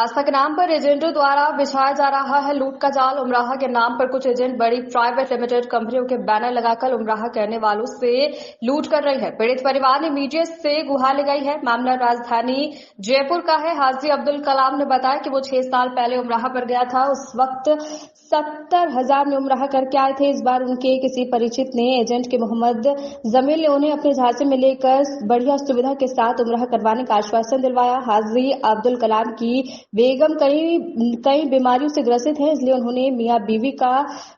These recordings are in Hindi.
आस्था के नाम पर एजेंटों द्वारा बिछाया जा रहा है लूट का जाल। उमराह के नाम पर कुछ एजेंट बड़ी प्राइवेट लिमिटेड कंपनियों के बैनर लगाकर उमराह करने वालों से लूट कर रही है। पीड़ित परिवार ने मीडिया से गुहार लगाई है। मामला राजधानी जयपुर का है। हाजी अब्दुल कलाम ने बताया कि वो 6 साल पहले उमराह पर गया था। उस वक्त 70,000 में उमराह करके आए थे। इस बार उनके किसी परिचित ने एजेंट के मोहम्मद जमील ने उन्हें अपने झांसे में लेकर बढ़िया सुविधा के साथ उमराह करवाने का आश्वासन दिलवाया। हाजी अब्दुल कलाम की बेगम कई बीमारियों से ग्रसित है, इसलिए उन्होंने मियां बीवी का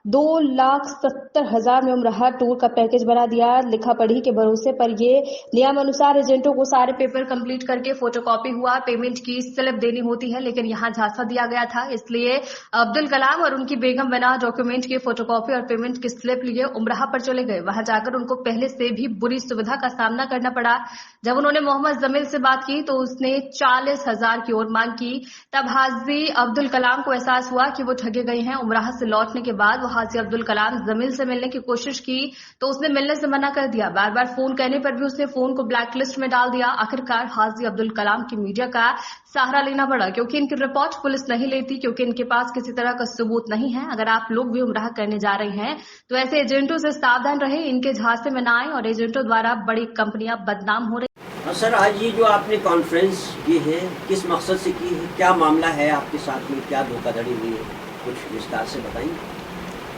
2,70,000 में उमराह टूर का पैकेज बना दिया। लिखा पढ़ी के भरोसे पर ये नियम अनुसार एजेंटों को सारे पेपर कंप्लीट करके फोटोकॉपी हुआ पेमेंट की स्लिप देनी होती है, लेकिन यहाँ झांसा दिया गया था। इसलिए अब्दुल कलाम और उनकी बेगम बिना डॉक्यूमेंट के फोटोकॉपी और पेमेंट की स्लिप लिए उमराह पर चले गए। वहां जाकर उनको पहले से भी बुरी सुविधा का सामना करना पड़ा। जब उन्होंने मोहम्मद जमील से बात की तो उसने 40,000 की और मांग की। तब हाजी अब्दुल कलाम को एहसास हुआ कि वो ठगे गए हैं। उमराह से लौटने के बाद वो हाजी अब्दुल कलाम जमील से मिलने की कोशिश की तो उसने मिलने से मना कर दिया। बार बार फोन करने पर भी उसने फोन को ब्लैक लिस्ट में डाल दिया। आखिरकार हाजी अब्दुल कलाम की मीडिया का सहारा लेना पड़ा, क्योंकि इनकी रिपोर्ट पुलिस नहीं लेती, क्योंकि इनके पास किसी तरह का सबूत नहीं है। अगर आप लोग भी उमराह करने जा रहे हैं तो ऐसे एजेंटों से सावधान रहे, इनके झांसे में न आए और एजेंटों द्वारा बड़ी कंपनियां बदनाम हो रही। सर, आज ये जो आपने कॉन्फ्रेंस की है किस मकसद से की है, क्या मामला है आपके साथ में, क्या धोखाधड़ी हुई है, कुछ विस्तार से बताएंगे।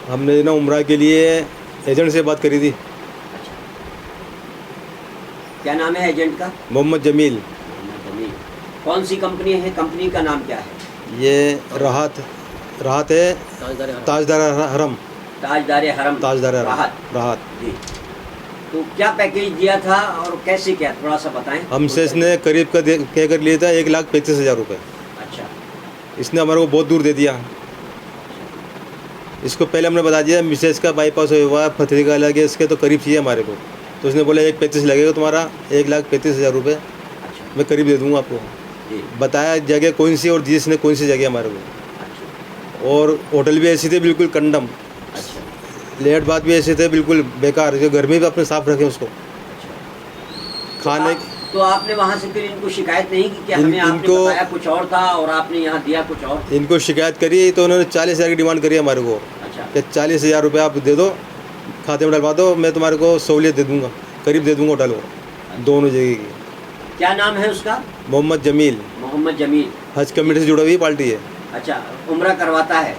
हमने ना उमराह के लिए एजेंट से बात करी थी। अच्छा, क्या नाम है एजेंट का? मोहम्मद जमील। मोहम्मद जमील। कौन सी कंपनी है, कंपनी का नाम क्या है? ये राहत है, ताजदार हरम। ताजदार हरम। ताजदार राहत जी। तो क्या पैकेज दिया था और कैसे क्या, थोड़ा सा बताएं। हमसे इसने करीब का कह कर लिया था 1,35,000 रुपये। अच्छा। इसने हमारे को बहुत दूर दे दिया। इसको पहले हमने बता दिया मिसेज का बाईपास हुआ है, पथरी का लगे, इसके तो करीब चाहिए हमारे को। तो उसने बोला 1,35,000 लगेगा तुम्हारा, 1,35,000 रुपये मैं करीब दे दूँगा आपको। बताया जगह कौन सी और जिसने कौन सी जगह हमारे को। और होटल भी ऐसी थी बिल्कुल कंडम। लेट बात भी ऐसे थे बिल्कुल बेकार, जो घर में भी अपने साफ रखें उसको। खाने तो आपने वहाँ से फिर इनको शिकायत नहीं की कि हमें आपने बताया कुछ और था और आपने यहाँ दिया कुछ और? इनको शिकायत करी तो उन्होंने 40,000 की डिमांड करी हमारे को। अच्छा। कि 40,000 रुपये आप दे दो, खाते में डलवा दो, मैं तुम्हारे को सहूलियत दे दूँगा, करीब दे दूँगा होटल को। दोनों जगह की। क्या नाम है उसका? मोहम्मद जमील। मोहम्मद जमील हज कमेटी से जुड़ा हुई पार्टी है। अच्छा, उमरा करवाता है,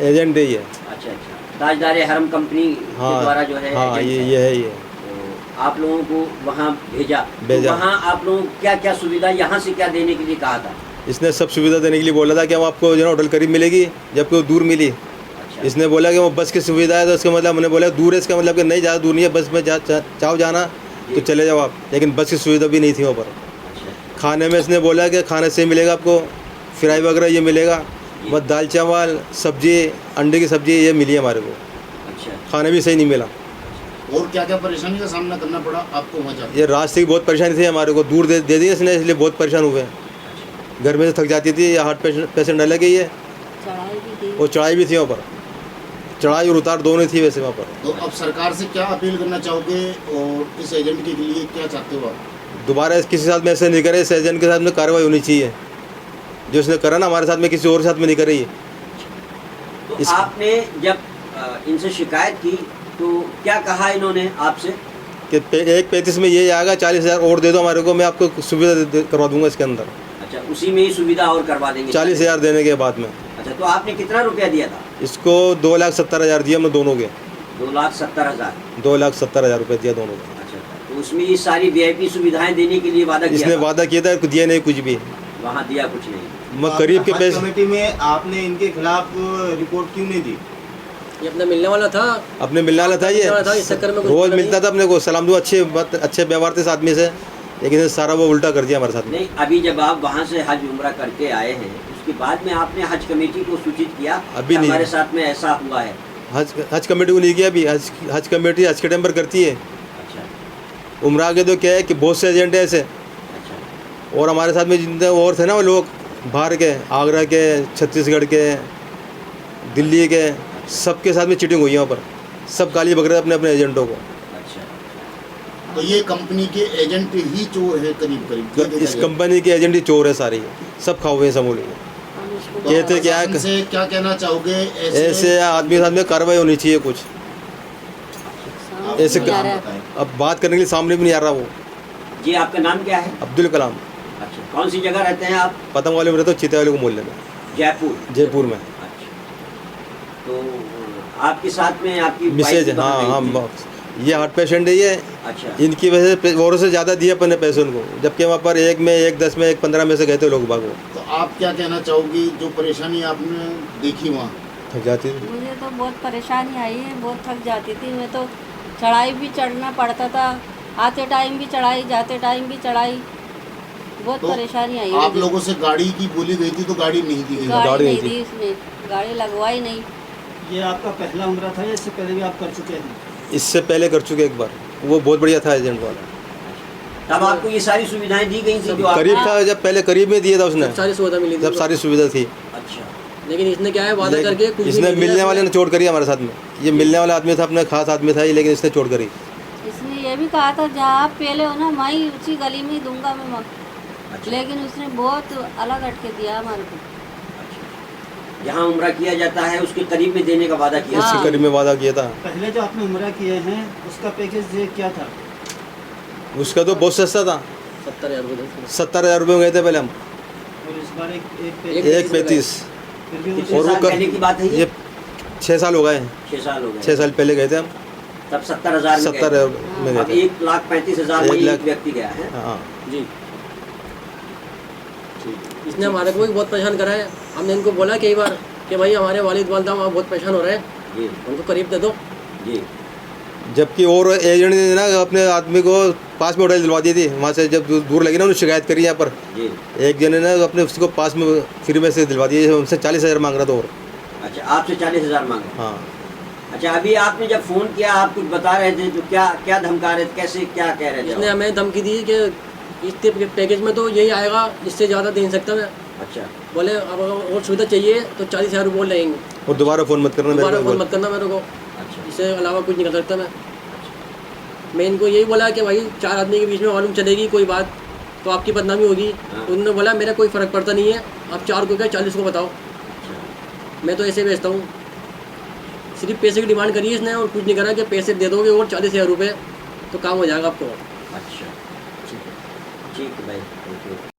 एजेंट है ये। अच्छा, ताजदार हरम कंपनी के द्वारा जो है। हाँ, ये है। ये तो आप लोगों को वहाँ भेजा। तो वहाँ आप लोगों को क्या क्या सुविधा यहाँ से क्या देने के लिए कहा था? इसने सब सुविधा देने के लिए बोला था कि हम आपको जो है होटल करीब मिलेगी, जबकि वो दूर मिली। अच्छा। इसने बोला कि वो बस की सुविधा है, तो इसका मतलब हमने बोला दूर है, इसका मतलब कि नहीं ज़्यादा दूर नहीं है, बस में चाहो जाना तो चले जाओ आप, लेकिन बस की सुविधा भी नहीं थी वहाँ पर। अच्छा। खाने में इसने बोला कि खाने से मिलेगा आपको फ्राई वगैरह ये मिलेगा, बस दाल चावल सब्जी अंडे की सब्जी ये मिली हमारे को। अच्छा। खाने भी सही नहीं मिला। और क्या क्या परेशानी का सामना करना पड़ा आपको वहाँ जाकर? ये रास्ते की बहुत परेशानी थी हमारे को, दूर दे दी इसने, इसलिए बहुत परेशान हुए। घर में से थक जाती थी, या हार्ट पेशेंट अलग ही है, और चढ़ाई भी थी वहाँ पर, चढ़ाई और उतार दोनों थी वैसे वहाँ पर। तो अब सरकार से क्या अपील करना चाहोगे और इस एजेंट के लिए क्या चाहते हो आप? दोबारा किसी साथ में ऐसे नहीं करे, इस एजेंट के साथ में कार्रवाई होनी चाहिए, जो इसने करा ना हमारे साथ में, किसी और साथ में नहीं करी। तो आपने जब इनसे शिकायत की तो क्या कहा इन्होंने आपसे? कि 1,35,000 में ये आएगा, 40,000 और दे दो हमारे को, मैं आपको सुविधा करवा दूंगा इसके अंदर। अच्छा, उसी में ही सुविधा और करवा देंगे 40,000 देने के बाद में। अच्छा, तो आपने कितना रुपया दिया था इसको? 2,70,000 दिया हमने दोनों के। 2,70,000? 2,70,000 रुपये दिया दोनों के। अच्छा, तो उसमें ये सारी VIP सुविधाएं देने के लिए वादा किया? इसने वादा किया था, दिया नहीं कुछ भी, वहाँ दिया कुछ नहीं। मैं करीब के पैसे। कमेटी में आपने इनके खिलाफ रिपोर्ट क्यों नहीं दी? ये अपने मिलने वाला था ये इस चक्कर में रोज मिलता था अपने को, सलाम दो, अच्छे व्यवहार थे आदमी से, लेकिन सारा वो उल्टा कर दिया हमारे साथ। नहीं, अभी जब आप वहाँ से हज उम्रा करके आए हैं उसके बाद में आपने हज कमेटी को सूचित किया? अभी नहीं, हमारे साथ में ऐसा हुआ है। हज कमेटी को नहीं किया अभी। हज कमेटी हज के टाइम पर करती है। अच्छा। उम्रा के तो क्या है कि बहुत से एजेंट है ऐसे। अच्छा। और हमारे साथ में जितने और थे ना वो लोग बाहर के, आगरा के, छत्तीसगढ़ के, दिल्ली के, सबके साथ में चीटिंग हुई है वहाँ पर। सब गाली बक रहे अपने अपने एजेंटों को। अच्छा। तो ये कंपनी के एजेंट ही चोर है करीब करीब, क्या देखा इस जाए? कंपनी के एजेंट ही चोर है सारी, सब खाओ हुए हैं समूह लोग। तो कहते क्या प्रशासन है, से क्या कहना चाहोगे? ऐसे आदमी के साथ में कार्रवाई होनी चाहिए कुछ। ऐसे आप बताएं। अब बात करने के लिए सामने भी नहीं आ रहा वो। जी आपका नाम क्या है? अब्दुल कलाम, अच्छा, कौन सी जगह रहते हैं आप? पतंग वाले में रहते हो, चिते वाले को मोहल्ले में, जयपुर में। अच्छा, तो आपके साथ में आपकी मिसेज, वाइफ हाँ कहाँ हाँ, गई थी? ये हार्ट पेशेंट है ये। अच्छा, इनकी वजह से औरों से ज़्यादा दिए अपने पैसे उनको, जबकि वहाँ पर एक में, एक 10 में, एक 15 में से गए थे लोग बाग। वो तो आप क्या कहना चाहोगी, जो परेशानी आपने देखी वहाँ? थक जाती थी। मुझे तो बहुत परेशानी आई है, बहुत थक जाती थी मैं तो। चढ़ाई भी चढ़ना पड़ता था, आते टाइम भी चढ़ाई, जाते टाइम भी चढ़ाई, बहुत तो परेशानी आई आप मुझे। लोगों से गाड़ी की बोली गई थी तो गाड़ी नहीं दी गई? गाड़ी नहीं थी। दी इसने, गाड़ी लगवाई नहीं। ये आपका पहला उम्र था या इससे पहले भी आप कर चुके हैं? इससे पहले कर चुके एक बार, वो बहुत बढ़िया था एजेंट वाला। तब आपको ये सारी सुविधाएं दी गई थी जो आप? करीब था, जब पहले करीब में दिया था उसने, सारी सुविधा मिली थी जब सारी सुविधा थी। अच्छा, लेकिन इसने क्या है वादा करके कुछ भी इसने नहीं दिया मिलने वाले ने चोट करी हमारे साथ में। ये मिलने वाला आदमी था, अपना खास आदमी था ये, लेकिन इसने चोट करी। इसने ये भी कहा था जहाँ आप पहले हो ना, मैं ही उसी गली में ही दूंगा मैं वक्त। अच्छा, लेकिन उसने बहुत अलग हटके दिया हमारे को। अच्छा। जहाँ उम्रा किया जाता है उसके करीब में देने का वादा किया। हाँ। इसके करीब में वादा किया था। पहले जो आपने उम्रा किए हैं उसका पैकेज ये क्या था? उसका तो बहुत सस्ता था, 70,000 रुपये 70,000 रुपये में गए थे पहले हम। और इस बार एक 1.35। फिर भी कितने और वो साल पहले की बात है ये 6 साल हो गए, 6 साल हो गए। 6 साल पहले गए थे हम। तब 70,000 में 70,000 में गए अब थे। 1,35,000 में 1 एक लाख। व्यक्ति गया है। हाँ, जी। इसने हमारे को भी बहुत परेशान करा है। हमने इनको बोला कई बार कि भाई हमारे वालिद वालदा वहाँ बहुत परेशान हो रहे हैं, जी उनको करीब दे दो। जी, जबकि और एजेंट ने ना अपने आदमी को पास में होटल दिलवा दी थी। वहाँ से जब दूर लगी ना, उन्होंने शिकायत करी यहाँ पर। जी। एक जने ने अपने उसको पास में फ्री में से दिलवा दिया, उनसे 40,000 मांग रहा था। और अच्छा, आपसे 40,000 मांगे? हाँ, अच्छा, अभी आपने जब फोन किया आप कुछ बता रहे थे, तो क्या क्या धमका रहे थे, कैसे क्या कह रहे थे? इसने हमें धमकी दी कि इस पैकेज में तो यही आएगा, इससे ज़्यादा दे नहीं सकता मैं। अच्छा, बोले अब और सुविधा चाहिए तो 40,000 रुपये बोल लगेंगे, और दोबारा फ़ोन मत करना मेरे दोबारा को। फोन मत करना मेरे को, अच्छा, इससे अलावा कुछ नहीं कर सकता मैं इनको यही बोला कि भाई 4 आदमी के बीच में मालूम चलेगी कोई बात तो आपकी बदनामी होगी। हाँ। उन्होंने बोला मेरा कोई फ़र्क पड़ता नहीं है, आप 4 को क्या 40 को बताओ, अच्छा। मैं तो ऐसे भेजता हूँ। सिर्फ पैसे की डिमांड करी है इसने और कुछ नहीं करा कि पैसे दे दोगे और 40,000 रुपये तो काम हो जाएगा आपको। अच्छा, ठीक है भाई, थैंक यू।